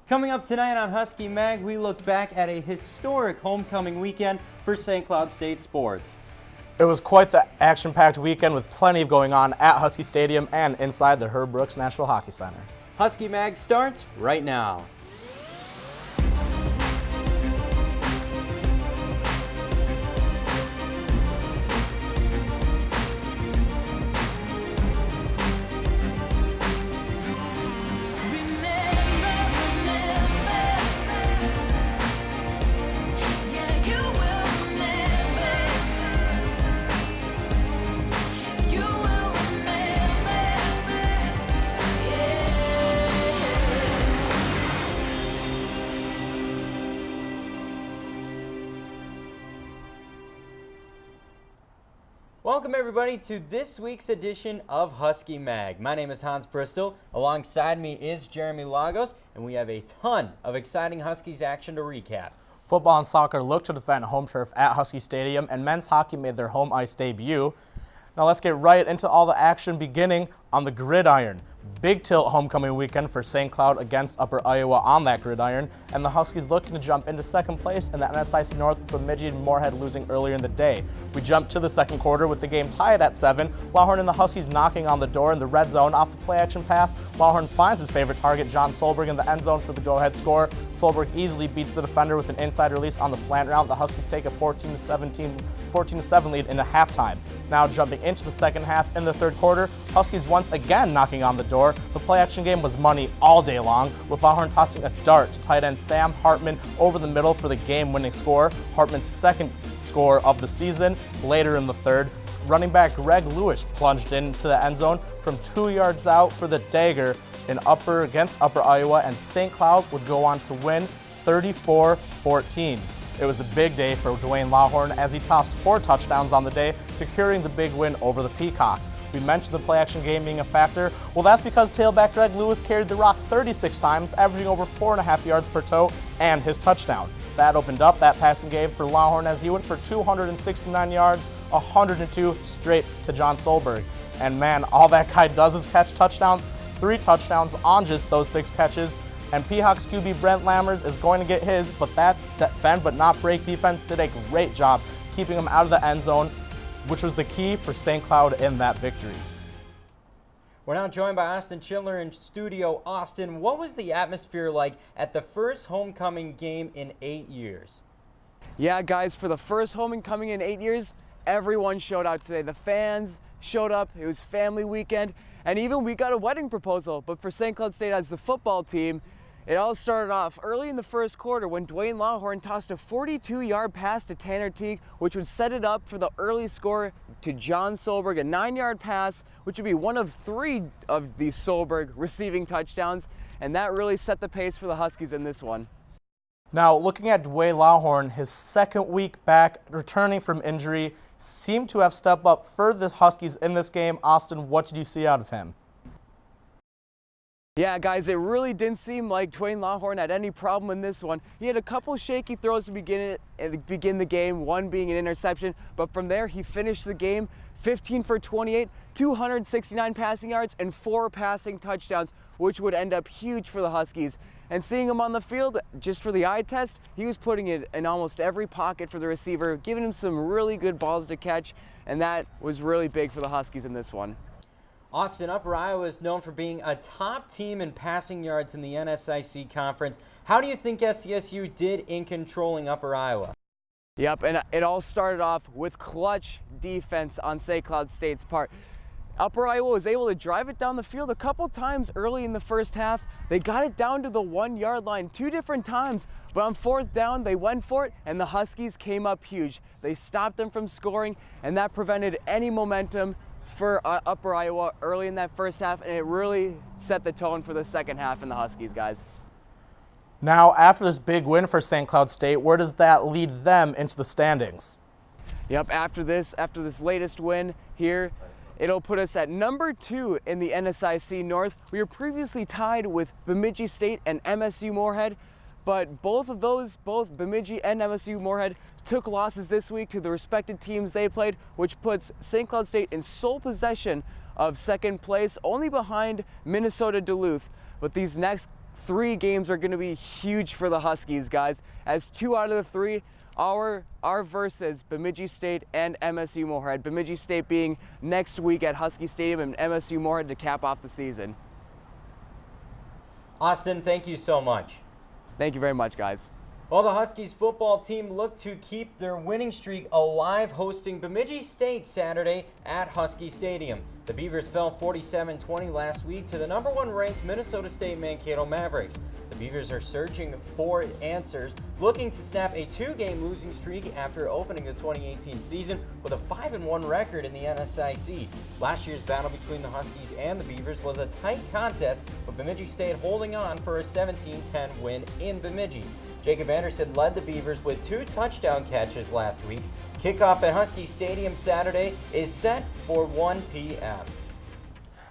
Coming up tonight on Husky Mag, we look back at a historic homecoming weekend for St. Cloud State sports. It was quite the action-packed weekend with plenty going on at Husky Stadium and inside the Herb Brooks National Hockey Center. Husky Mag starts right now. Welcome everybody to this week's edition of Husky Mag. My name is Hans Bristol. Alongside me is Jeremy Lagos, and we have a ton of exciting Huskies action to recap. Football and soccer look to defend home turf at Husky Stadium, and men's hockey made their home ice debut. Now let's get right into all the action, beginning on the gridiron. Big tilt homecoming weekend for St. Cloud against Upper Iowa on that gridiron, and the Huskies looking to jump into second place in the NSIC North with Bemidji and Moorhead losing earlier in the day. We jumped to the second quarter with the game tied at 7. Lawhorn and the Huskies knocking on the door in the red zone off the play-action pass. Lawhorn finds his favorite target, John Solberg, in the end zone for the go-ahead score. Solberg easily beats the defender with an inside release on the slant route. The Huskies take a 14-7 lead into halftime. Now jumping into the second half in the third quarter, Huskies once again knocking on the door. The play-action game was money all day long, with Lawhorn tossing a dart to tight end Sam Hartman over the middle for the game-winning score, Hartman's second score of the season. Later in the third, running back Greg Lewis plunged into the end zone from 2 yards out for the dagger against Upper Iowa, and St. Cloud would go on to win 34-14. It was a big day for Dwayne Lawhorn as he tossed 4 touchdowns on the day, securing the big win over the Peacocks. We mentioned the play-action game being a factor. Well, that's because tailback Greg Lewis carried the rock 36 times, averaging over 4.5 yards per toe, and his touchdown. That opened up that passing game for Lawhorn as he went for 269 yards, 102 straight to John Solberg. And man, all that guy does is catch touchdowns. 3 touchdowns on just those 6 catches. And Peahawks QB Brent Lammers is going to get his, but that bend but not break defense did a great job keeping him out of the end zone, which was the key for St. Cloud in that victory. We're now joined by Austin Schindler in studio. Austin, what was the atmosphere like at the first homecoming game in 8 years? Yeah, guys, for the first homecoming in 8 years, everyone showed out today. The fans showed up. It was family weekend, and even we got a wedding proposal. But for St. Cloud State as the football team, it all started off early in the first quarter when Dwayne Lawhorn tossed a 42-yard pass to Tanner Teague, which would set it up for the early score to John Solberg, a 9-yard pass, which would be one of 3 of the Solberg receiving touchdowns, and that really set the pace for the Huskies in this one. Now, looking at Dwayne Lawhorn, his second week back, returning from injury, seemed to have stepped up for the Huskies in this game. Austin, what did you see out of him? Yeah, guys, it really didn't seem like Dwayne Lawhorn had any problem in this one. He had a couple shaky throws to begin the game, one being an interception, but from there he finished the game 15 for 28, 269 passing yards, and 4 passing touchdowns, which would end up huge for the Huskies. And seeing him on the field, just for the eye test, he was putting it in almost every pocket for the receiver, giving him some really good balls to catch, and that was really big for the Huskies in this one. Austin, Upper Iowa is known for being a top team in passing yards in the NSIC conference. How do you think SCSU did in controlling Upper Iowa? Yep, and it all started off with clutch defense on St. Cloud State's part. Upper Iowa was able to drive it down the field a couple times early in the first half. They got it down to the 1-yard line 2 different times, but on 4th down, they went for it, and the Huskies came up huge. They stopped them from scoring, and that prevented any momentum for Upper Iowa early in that first half, and it really set the tone for the second half in the Huskies, guys. Now, after this big win for St. Cloud State, where does that lead them into the standings? Yep, after this latest win here, it'll put us at number 2 in the NSIC North. We were previously tied with Bemidji State and MSU Moorhead, but both Bemidji and MSU Moorhead took losses this week to the respected teams they played, which puts St. Cloud State in sole possession of second place, only behind Minnesota Duluth. But these next 3 games are going to be huge for the Huskies, guys, as 2 out of the 3 are versus Bemidji State and MSU Moorhead. Bemidji State being next week at Husky Stadium and MSU Moorhead to cap off the season. Austin, thank you so much. Thank you very much, guys. Well, the Huskies football team look to keep their winning streak alive, hosting Bemidji State Saturday at Husky Stadium. The Beavers fell 47-20 last week to the number 1 ranked Minnesota State Mankato Mavericks. The Beavers are searching for answers, looking to snap a 2-game losing streak after opening the 2018 season with a 5-1 record in the NSIC. Last year's battle between the Huskies and the Beavers was a tight contest, with Bemidji State holding on for a 17-10 win in Bemidji. Jacob Anderson led the Beavers with 2 touchdown catches last week. Kickoff at Husky Stadium Saturday is set for 1 p.m.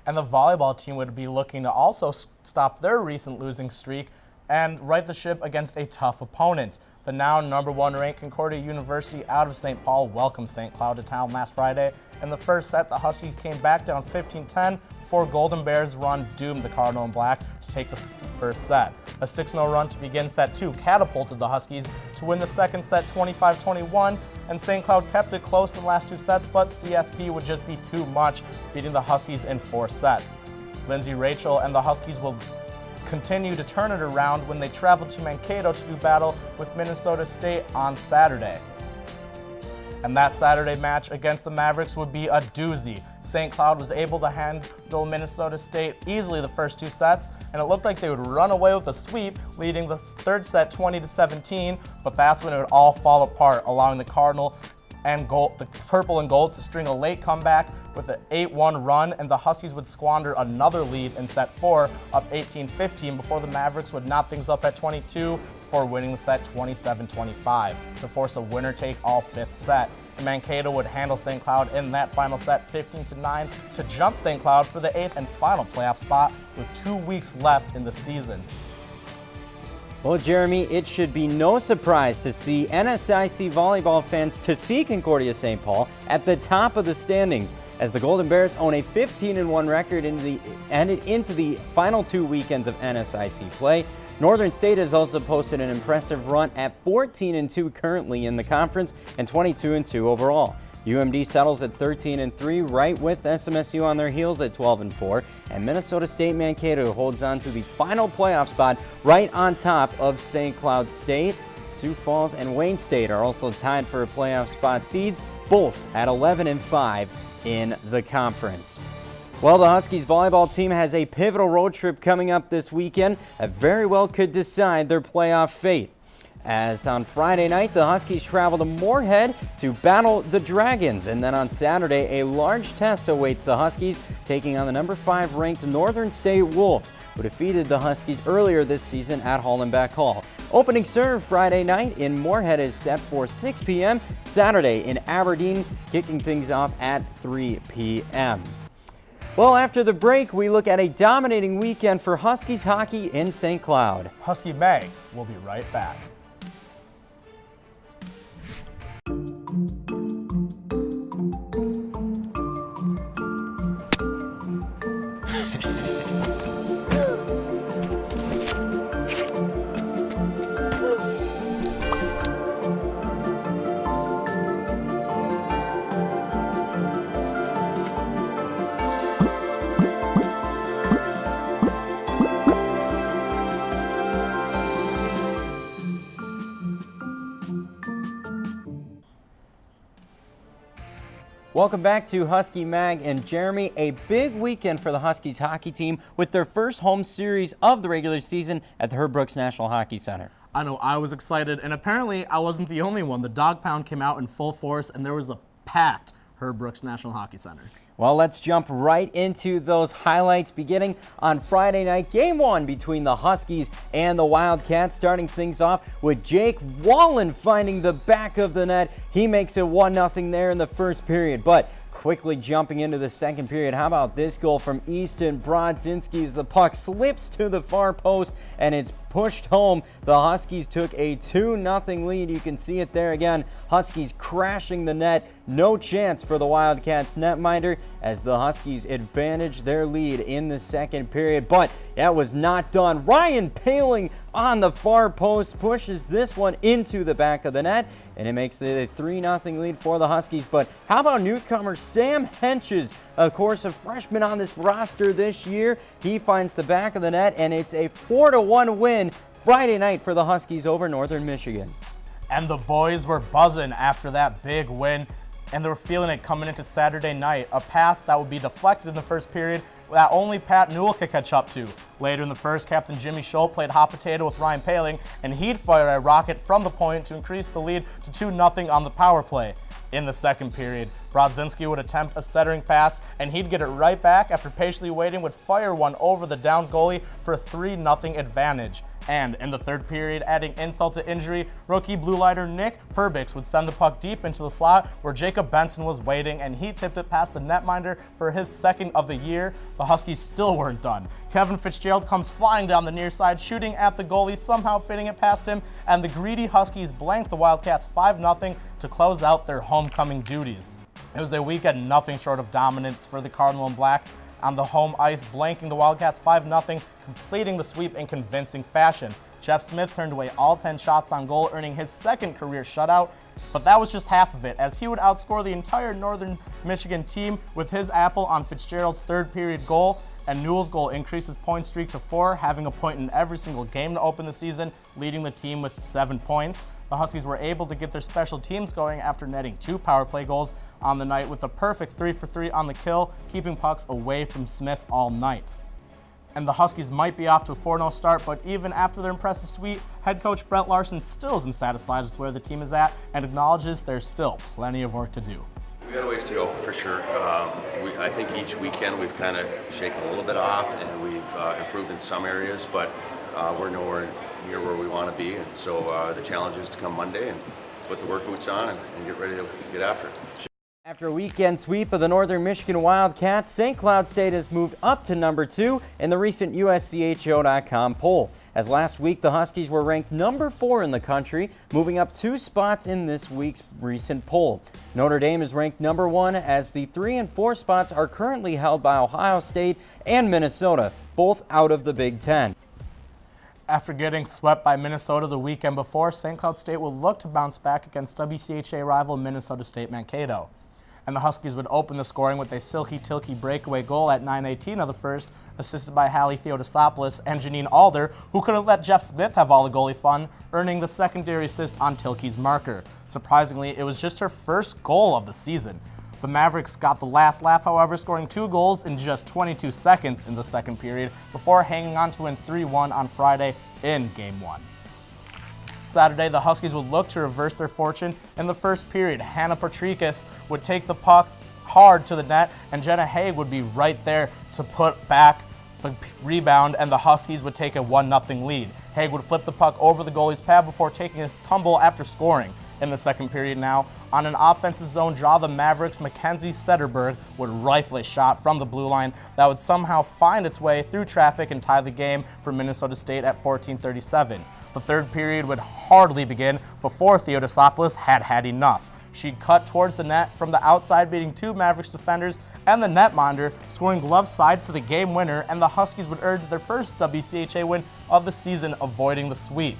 And the volleyball team would be looking to also stop their recent losing streak and right the ship against a tough opponent. The now number 1 ranked Concordia University out of St. Paul welcomed St. Cloud to town last Friday. In the first set, the Huskies came back down 15-10 before Golden Bears' run doomed the Cardinal in Black to take the first set. A 6-0 run to begin set 2 catapulted the Huskies to win the second set 25-21, and St. Cloud kept it close in the last 2 sets, but CSP would just be too much, beating the Huskies in 4 sets. Lindsay Rachel and the Huskies will continue to turn it around when they travel to Mankato to do battle with Minnesota State on Saturday. And that Saturday match against the Mavericks would be a doozy. St. Cloud was able to handle Minnesota State easily the first 2 sets, and it looked like they would run away with a sweep, leading the third set 20-17, but that's when it would all fall apart, allowing the Cardinal and the purple and gold to string a late comeback with an 8-1 run, and the Huskies would squander another lead in set 4, up 18-15, before the Mavericks would knot things up at 22 before winning the set 27-25 to force a winner-take-all 5th set. And Mankato would handle St. Cloud in that final set 15-9 to jump St. Cloud for the 8th and final playoff spot with 2 weeks left in the season. Well, Jeremy, it should be no surprise to see NSIC volleyball fans to see Concordia St. Paul at the top of the standings, as the Golden Bears own a 15-1 record into the final 2 weekends of NSIC play. Northern State has also posted an impressive run at 14-2 currently in the conference and 22-2 overall. UMD settles at 13-3, right with SMSU on their heels at 12-4, and Minnesota State Mankato holds on to the final playoff spot right on top of St. Cloud State. Sioux Falls and Wayne State are also tied for a playoff spot, seeds both at 11-5 in the conference. Well, the Huskies volleyball team has a pivotal road trip coming up this weekend that very well could decide their playoff fate. As on Friday night, the Huskies travel to Moorhead to battle the Dragons, and then on Saturday, a large test awaits the Huskies, taking on the number 5 ranked Northern State Wolves, who defeated the Huskies earlier this season at Hollenbeck Hall. Opening serve Friday night in Moorhead is set for 6 p.m. Saturday in Aberdeen, kicking things off at 3 p.m. Well, after the break, we look at a dominating weekend for Huskies hockey in St. Cloud. Husky Mag will be right back. Welcome back to Husky Mag, and Jeremy, a big weekend for the Huskies hockey team with their first home series of the regular season at the Herb Brooks National Hockey Center. I know I was excited, and apparently I wasn't the only one. The Dog Pound came out in full force, and there was a packed Herb Brooks National Hockey Center. Well, let's jump right into those highlights, beginning on Friday night, Game 1 between the Huskies and the Wildcats, starting things off with Jake Wallen finding the back of the net. He makes it 1-0 there in the first period, but Quickly jumping into the second period, how about this goal from Easton Brodzinski as the puck slips to the far post and it's pushed home. The Huskies took a 2-0 lead. You can see it there again. Huskies crashing the net. No chance for the Wildcats netminder as the Huskies advantage their lead in the second period. But that was not done. Ryan Paling on the far post pushes this one into the back of the net, and it makes it a 3-0 lead for the Huskies. But how about newcomer Sam Henches? Of course, a freshman on this roster this year. He finds the back of the net, and it's a 4-1 win Friday night for the Huskies over Northern Michigan. And the boys were buzzing after that big win, and they were feeling it coming into Saturday night. A pass that would be deflected in the first period that only Pat Newell could catch up to. Later in the first, Captain Jimmy Scholl played hot potato with Ryan Paling, and he'd fire a rocket from the point to increase the lead to 2-0 on the power play. In the second period, Brodzinski would attempt a centering pass, and he'd get it right back after patiently waiting would fire one over the down goalie for a 3-0 advantage. And in the third period, adding insult to injury, rookie blue liner Nick Perbix would send the puck deep into the slot where Jacob Benson was waiting, and he tipped it past the netminder for his second of the year. The Huskies still weren't done. Kevin Fitzgerald comes flying down the near side, shooting at the goalie, somehow fitting it past him, and the greedy Huskies blanked the Wildcats 5-0 to close out their homecoming duties. It was a weekend nothing short of dominance for the Cardinal and Black on the home ice, blanking the Wildcats 5-0, completing the sweep in convincing fashion. Jeff Smith turned away all 10 shots on goal, earning his second career shutout, but that was just half of it, as he would outscore the entire Northern Michigan team with his apple on Fitzgerald's third period goal, and Newell's goal increased his point streak to 4, having a point in every single game to open the season, leading the team with 7 points. The Huskies were able to get their special teams going after netting 2 power play goals on the night with a perfect 3-for-3 on the kill, keeping pucks away from Smith all night. And the Huskies might be off to a 4-0 start, but even after their impressive sweep, head coach Brent Larson still isn't satisfied with where the team is at and acknowledges there's still plenty of work to do. We got a ways to go for sure. I think each weekend we've kind of shaken a little bit off, and we've improved in some areas, but we're nowhere near where we want to be. And so the challenge is to come Monday and put the work boots on and get ready to get after it. After a weekend sweep of the Northern Michigan Wildcats, St. Cloud State has moved up to number 2 in the recent USCHO.com poll. As last week, the Huskies were ranked number 4 in the country, moving up 2 spots in this week's recent poll. Notre Dame is ranked number 1 as the 3 and 4 spots are currently held by Ohio State and Minnesota, both out of the Big Ten. After getting swept by Minnesota the weekend before, St. Cloud State will look to bounce back against WCHA rival Minnesota State Mankato. And the Huskies would open the scoring with a silky-tilky breakaway goal at 9:18 of the first, assisted by Hallie Theodosopoulos and Janine Alder, who couldn't let Jeff Smith have all the goalie fun, earning the secondary assist on Tilke's marker. Surprisingly, it was just her first goal of the season. The Mavericks got the last laugh, however, scoring 2 goals in just 22 seconds in the second period before hanging on to win 3-1 on Friday in Game 1. Saturday, the Huskies would look to reverse their fortune. In the first period, Hannah Patrikis would take the puck hard to the net, and Jenna Haig would be right there to put back the rebound, and the Huskies would take a 1-0 lead. Haig would flip the puck over the goalie's pad before taking a tumble after scoring. In the second period now, on an offensive zone draw, the Mavericks' Mackenzie Sederberg would rifle a shot from the blue line that would somehow find its way through traffic and tie the game for Minnesota State at 14:37. The third period would hardly begin before Theodosopoulos had enough. She'd cut towards the net from the outside, beating 2 Mavericks defenders and the netminder, scoring glove side for the game winner, and the Huskies would earn their first WCHA win of the season, avoiding the sweep.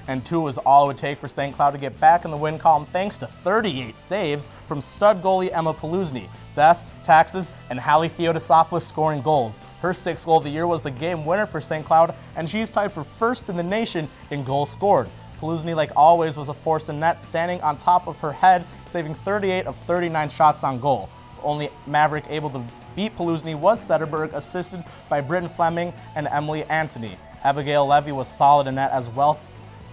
And 2 was all it would take for St. Cloud to get back in the win column thanks to 38 saves from stud goalie Emma Paluzny. Death, taxes, and Hallie Theodosopoulos scoring goals. Her 6th goal of the year was the game winner for St. Cloud, and she's tied for first in the nation in goals scored. Paluzny, like always, was a force in net, standing on top of her head, saving 38 of 39 shots on goal. The only Maverick able to beat Paluzny was Sederberg, assisted by Britton Fleming and Emily Antony. Abigail Levy was solid in net as well,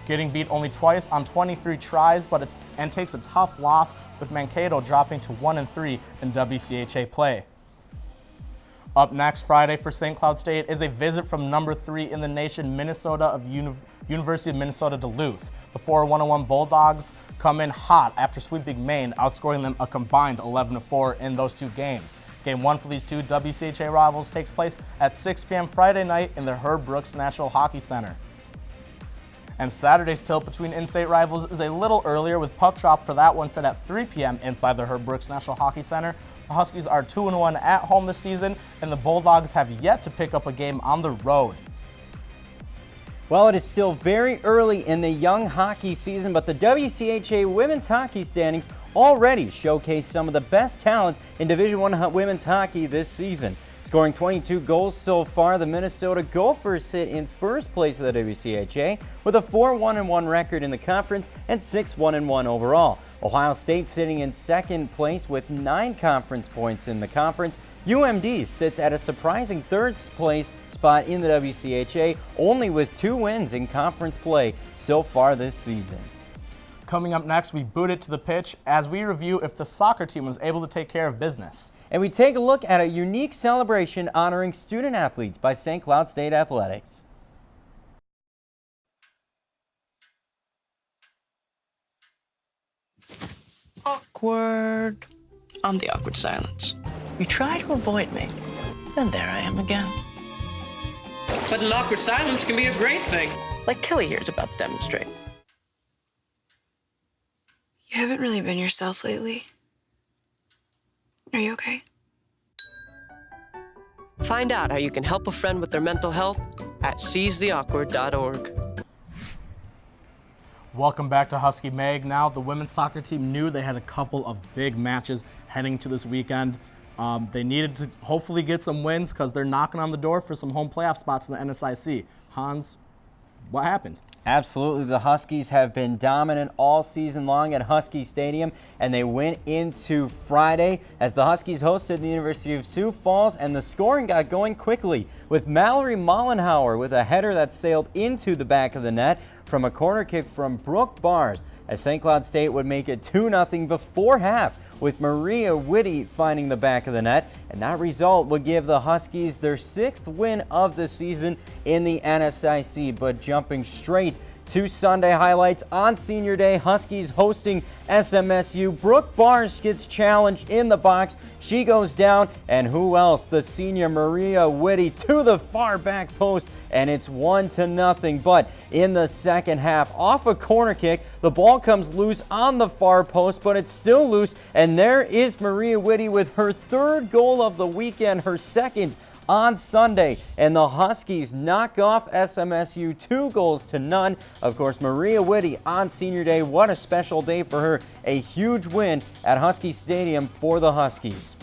getting beat only twice on 23 tries, and takes a tough loss, with Mankato dropping to 1-3 in WCHA play. Up next Friday for St. Cloud State is a visit from number 3 in the nation, Minnesota of University of Minnesota Duluth. The 4-1-1 Bulldogs come in hot after sweeping Maine, outscoring them a combined 11-4 in those 2 games. Game 1 for these 2 WCHA rivals takes place at 6 p.m. Friday night in the Herb Brooks National Hockey Center. And Saturday's tilt between in-state rivals is a little earlier, with puck drop for that one set at 3 p.m. inside the Herb Brooks National Hockey Center. The Huskies are 2-1 at home this season, and the Bulldogs have yet to pick up a game on the road. Well, it is still very early in the young hockey season, but the WCHA women's hockey standings already showcase some of the best talent in Division I women's hockey this season. Scoring 22 goals so far, the Minnesota Gophers sit in first place of the WCHA with a 4-1-1 record in the conference and 6-1-1 overall. Ohio State sitting in second place with 9 conference points in the conference. UMD sits at a surprising third place spot in the WCHA, only with 2 wins in conference play so far this season. Coming up next, we boot it to the pitch as we review if the soccer team was able to take care of business. And we take a look at a unique celebration honoring student athletes by St. Cloud State Athletics. Awkward. I'm the awkward silence. You try to avoid me, then there I am again. But an awkward silence can be a great thing. Like Kelly here is about to demonstrate. You haven't really been yourself lately. Are you okay? Find out how you can help a friend with their mental health at seizetheawkward.org. Welcome back to Husky Mag. Now, the women's soccer team knew they had a couple of big matches heading to this weekend. They needed to hopefully get some wins because they're knocking on the door for some home playoff spots in the NSIC. Hans, what happened? Absolutely. The Huskies have been dominant all season long at Husky Stadium, and they went into Friday as the Huskies hosted the University of Sioux Falls, and the scoring got going quickly with Mallory Mollenhauer with a header that sailed into the back of the net from a corner kick from Brooke Bars, as St. Cloud State would make it 2-0 before half, with Maria Whitty finding the back of the net, and that result would give the Huskies their 6th win of the season in the NSIC. But jumping straight to Sunday highlights on Senior Day, Huskies hosting SMSU. Brooke Bars gets challenged in the box. She goes down, and who else? The senior Maria Whitty to the far back post, and it's 1-0. But in the second half, off a corner kick, the ball comes loose on the far post, but it's still loose, and there is Maria Whitty with her 3rd goal of the weekend, her 2nd on Sunday, and the Huskies knock off SMSU 2-0. Of course, Maria Whitty on Senior Day, what a special day for her. A huge win at Husky Stadium for the Huskies.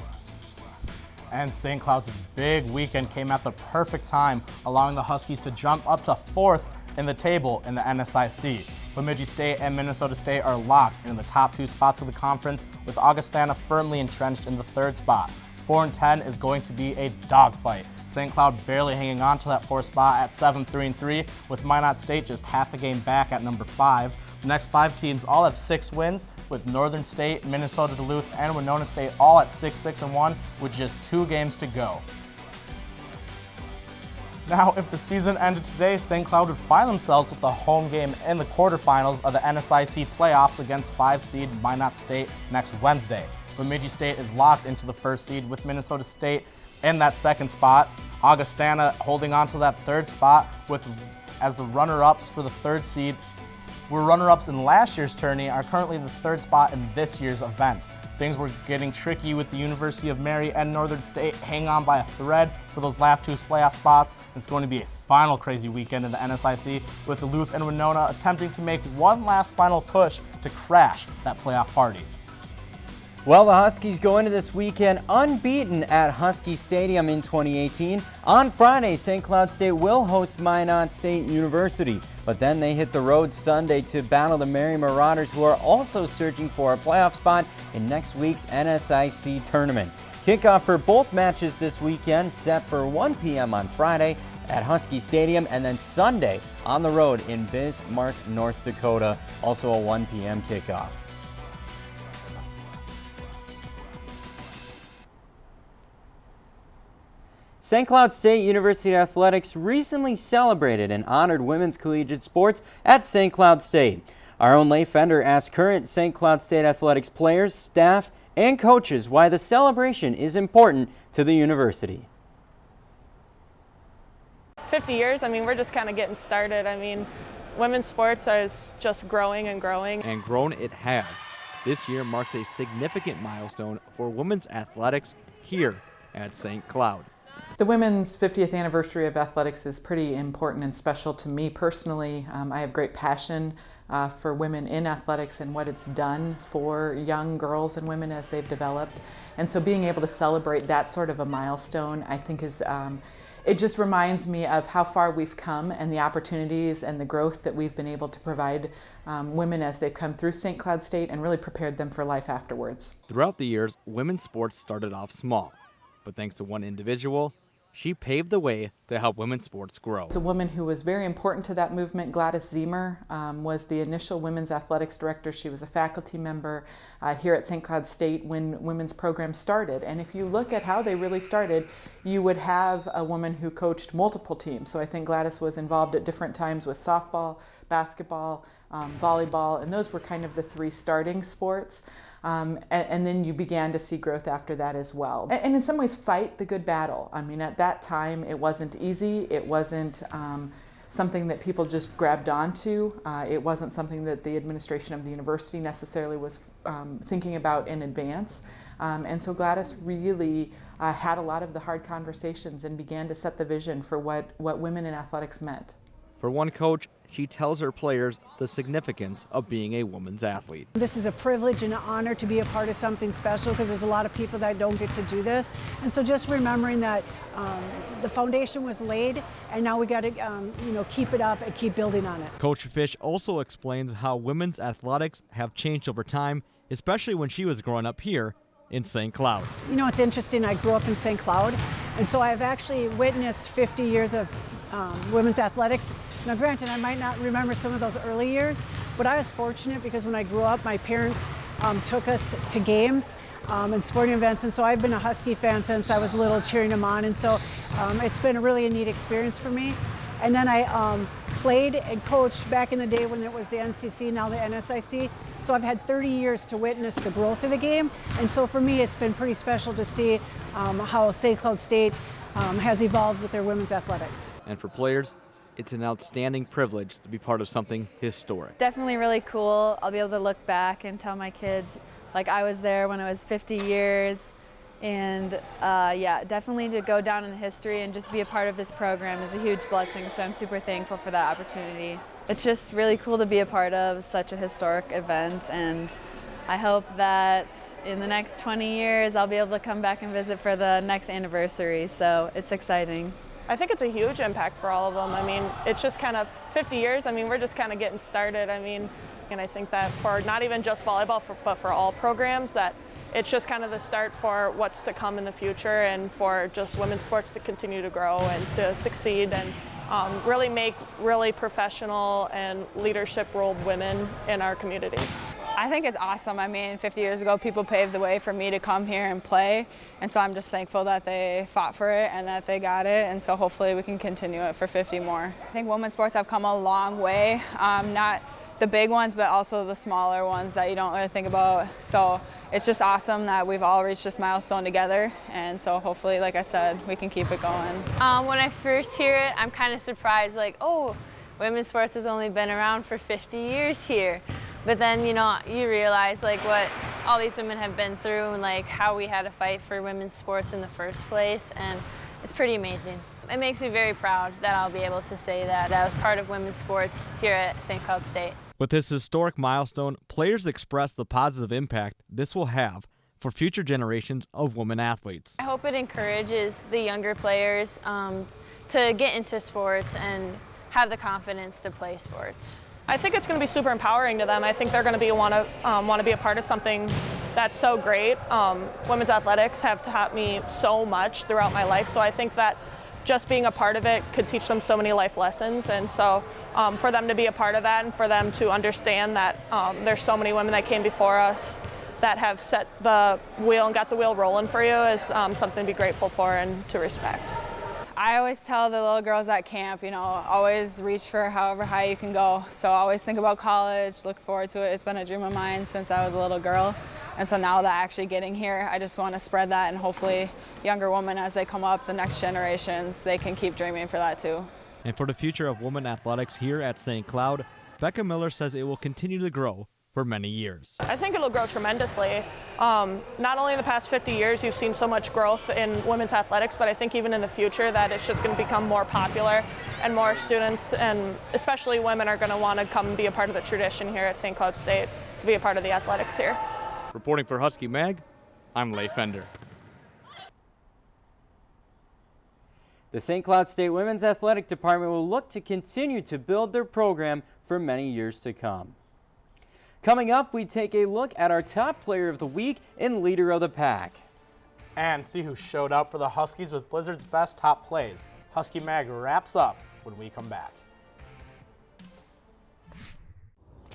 And St. Cloud's big weekend came at the perfect time, allowing the Huskies to jump up to 4th in the table in the NSIC. Bemidji State and Minnesota State are locked in the top 2 spots of the conference, with Augustana firmly entrenched in the 3rd spot. 4-10 is going to be a dogfight. St. Cloud barely hanging on to that 4th spot at 7-3-3, with Minot State just half a game back at number 5. The next 5 teams all have 6 wins, with Northern State, Minnesota Duluth, and Winona State all at 6-6-1, with just 2 games to go. Now, if the season ended today, St. Cloud would find themselves with a home game in the quarterfinals of the NSIC playoffs against 5-seed Minot State next Wednesday. Bemidji State is locked into the 1st seed, with Minnesota State in that 2nd spot. Augustana holding on to that 3rd spot as the runner-ups for the 3rd seed. Were runner-ups in last year's tourney, are currently the 3rd spot in this year's event. Things were getting tricky with the University of Mary and Northern State hanging on by a thread for those last 2 playoff spots. It's going to be a final crazy weekend in the NSIC, with Duluth and Winona attempting to make one last final push to crash that playoff party. Well, the Huskies go into this weekend unbeaten at Husky Stadium in 2018. On Friday, St. Cloud State will host Minot State University, but then they hit the road Sunday to battle the Mary Marauders, who are also searching for a playoff spot in next week's NSIC tournament. Kickoff for both matches this weekend set for 1 p.m. on Friday at Husky Stadium, and then Sunday on the road in Bismarck, North Dakota, also a 1 p.m. kickoff. St. Cloud State University Athletics recently celebrated and honored women's collegiate sports at St. Cloud State. Our own Leif Fender asked current St. Cloud State Athletics players, staff, and coaches why the celebration is important to the university. 50 years, I mean, we're just kind of getting started. I mean, women's sports is just growing and growing. And grown it has. This year marks a significant milestone for women's athletics here at St. Cloud. The women's 50th anniversary of athletics is pretty important and special to me personally. I have great passion for women in athletics and what it's done for young girls and women as they've developed. And so being able to celebrate that sort of a milestone, I think is, it just reminds me of how far we've come and the opportunities and the growth that we've been able to provide women as they've come through St. Cloud State and really prepared them for life afterwards. Throughout the years, women's sports started off small, but thanks to one individual, she paved the way to help women's sports grow. It's a woman who was very important to that movement. Gladys Zemer was the initial women's athletics director. She was a faculty member here at St. Cloud State when women's programs started. And if you look at how they really started, you would have a woman who coached multiple teams. So I think Gladys was involved at different times with softball, basketball, volleyball, and those were kind of the three starting sports. And then you began to see growth after that as well. And in some ways fight the good battle. I mean, at that time it wasn't easy. It wasn't something that people just grabbed onto. It wasn't something that the administration of the university necessarily was thinking about in advance. And so Gladys really had a lot of the hard conversations and began to set the vision for what women in athletics meant. For one coach, she tells her players the significance of being a woman's athlete. This is a privilege and an honor to be a part of something special because there's a lot of people that don't get to do this. And so just remembering that the foundation was laid and now we got to keep it up and keep building on it. Coach Fish also explains how women's athletics have changed over time, especially when she was growing up here in St. Cloud. You know, it's interesting, I grew up in St. Cloud, and so I've actually witnessed 50 years of women's athletics. Now granted, I might not remember some of those early years, but I was fortunate because when I grew up, my parents took us to games and sporting events, and so I've been a Husky fan since I was little, cheering them on, and so it's been really a neat experience for me. And then I played and coached back in the day when it was the NCC, now the NSIC. So I've had 30 years to witness the growth of the game. And so for me, it's been pretty special to see how St. Cloud State has evolved with their women's athletics. And for players, it's an outstanding privilege to be part of something historic. Definitely really cool. I'll be able to look back and tell my kids, like I was there when it was 50 years. And yeah, definitely to go down in history and just be a part of this program is a huge blessing, so I'm super thankful for that opportunity. It's just really cool to be a part of such a historic event, and I hope that in the next 20 years I'll be able to come back and visit for the next anniversary, so it's exciting. I think it's a huge impact for all of them. I mean, it's just kind of 50 years, I mean, we're just kind of getting started. I mean, and I think that for not even just volleyball, but for all programs, that it's just kind of the start for what's to come in the future and for just women's sports to continue to grow and to succeed and really make really professional and leadership-rolled women in our communities. I think it's awesome. I mean, 50 years ago, people paved the way for me to come here and play, and so I'm just thankful that they fought for it and that they got it, and so hopefully we can continue it for 50 more. I think women's sports have come a long way, not the big ones, but also the smaller ones that you don't really think about. So it's just awesome that we've all reached this milestone together, and so hopefully, like I said, we can keep it going. When I first hear it, I'm kind of surprised, like, oh, women's sports has only been around for 50 years here. But then, you know, you realize like what all these women have been through and like how we had to fight for women's sports in the first place, and it's pretty amazing. It makes me very proud that I'll be able to say that I was part of women's sports here at St. Cloud State. With this historic milestone, players express the positive impact this will have for future generations of women athletes. I hope it encourages the younger players to get into sports and have the confidence to play sports. I think it's going to be super empowering to them. I think they're going to want to be a part of something that's so great. Women's athletics have taught me so much throughout my life, so I think that just being a part of it could teach them so many life lessons, and so for them to be a part of that and for them to understand that there's so many women that came before us that have set the wheel and got the wheel rolling for you is something to be grateful for and to respect. I always tell the little girls at camp, you know, always reach for however high you can go. So always think about college, look forward to it. It's been a dream of mine since I was a little girl. And so now that actually getting here, I just want to spread that, and hopefully younger women as they come up, the next generations, they can keep dreaming for that too. And for the future of women athletics here at St. Cloud, Becca Miller says it will continue to grow for many years. I think it'll grow tremendously. Not only in the past 50 years you've seen so much growth in women's athletics, but I think even in the future that it's just going to become more popular, and more students and especially women are going to want to come and be a part of the tradition here at St. Cloud State, to be a part of the athletics here. Reporting for Husky Mag, I'm Leigh Fender. The St. Cloud State Women's Athletic Department will look to continue to build their program for many years to come. Coming up, we take a look at our top player of the week and leader of the pack. And see who showed up for the Huskies with Blizzard's best top plays. Husky Mag wraps up when we come back.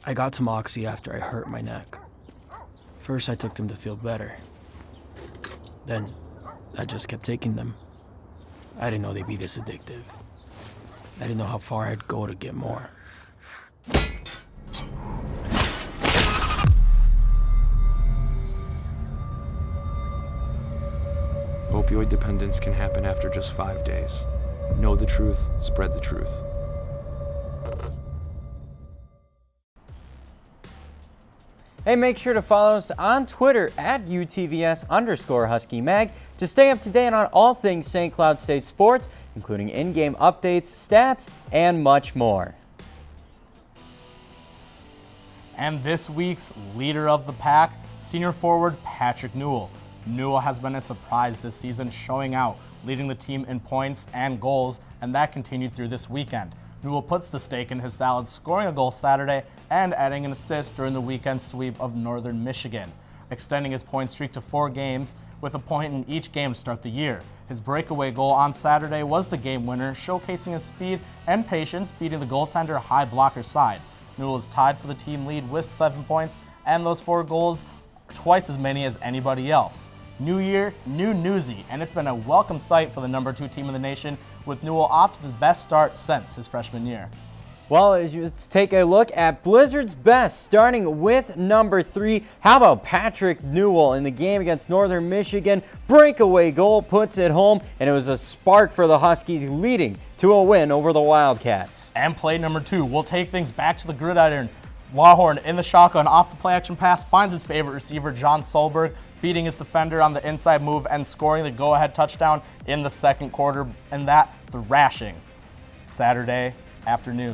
I got some Oxy after I hurt my neck. First, I took them to feel better. Then, I just kept taking them. I didn't know they'd be this addictive. I didn't know how far I'd go to get more. Opioid dependence can happen after just 5 days. Know the truth, spread the truth. Hey, make sure to follow us on Twitter at UTVS_Husky Mag to stay up to date on all things St. Cloud State sports, including in-game updates, stats, and much more. And this week's leader of the pack, senior forward Patrick Newell. Newell has been a surprise this season, showing out, leading the team in points and goals, and that continued through this weekend. Newell puts the steak in his salad, scoring a goal Saturday and adding an assist during the weekend sweep of Northern Michigan, extending his point streak to 4 games with a point in each game to start the year. His breakaway goal on Saturday was the game winner, showcasing his speed and patience, beating the goaltender high blocker side. Newell is tied for the team lead with 7 points, and those 4 goals, twice as many as anybody else. New year, new Newsy, and it's been a welcome sight for the #2 team in the nation, with Newell off to his best start since his freshman year. Well, let's take a look at Blizzard's best, starting with number 3. How about Patrick Newell in the game against Northern Michigan? Breakaway goal puts it home, and it was a spark for the Huskies, leading to a win over the Wildcats. And play number 2, we'll take things back to the gridiron. Lawhorn in the shotgun, off the play action pass, finds his favorite receiver, John Solberg, beating his defender on the inside move and scoring the go-ahead touchdown in the second quarter, and that thrashing Saturday afternoon.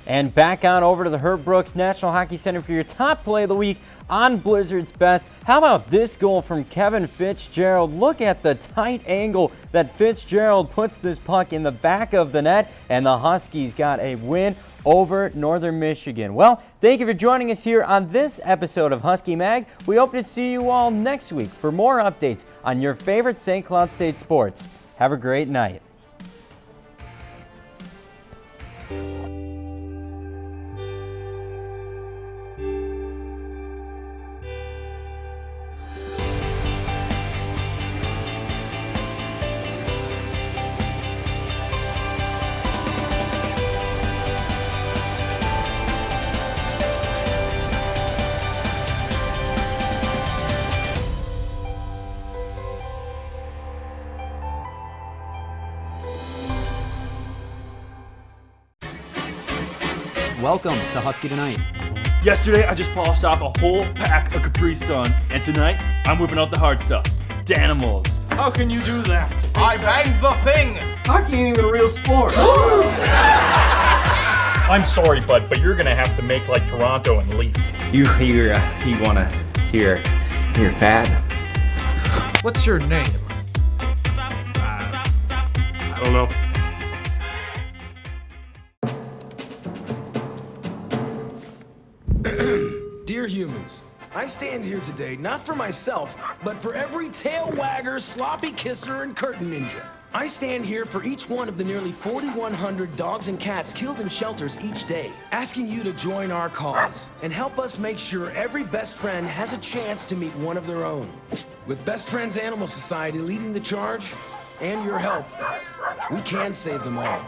And back on over to the Herb Brooks National Hockey Center for your top play of the week on Blizzard's best. How about this goal from Kevin Fitzgerald? Look at the tight angle that Fitzgerald puts this puck in the back of the net, and the Huskies got a win over Northern Michigan. Well, thank you for joining us here on this episode of Husky Mag. We hope to see you all next week for more updates on your favorite St. Cloud State sports. Have a great night. Welcome to Husky Tonight. Yesterday, I just polished off a whole pack of Capri Sun, and tonight, I'm whipping out the hard stuff. Danimals. How can you do that? I banged the thing! Hockey ain't even a real sport. I'm sorry, bud, but you're gonna have to make like Toronto and leave. You wanna hear fat? What's your name? I don't know. Dear humans, I stand here today not for myself, but for every tail wagger, sloppy kisser, and curtain ninja. I stand here for each one of the nearly 4,100 dogs and cats killed in shelters each day, asking you to join our cause and help us make sure every best friend has a chance to meet one of their own. With Best Friends Animal Society leading the charge, and your help, We can save them all.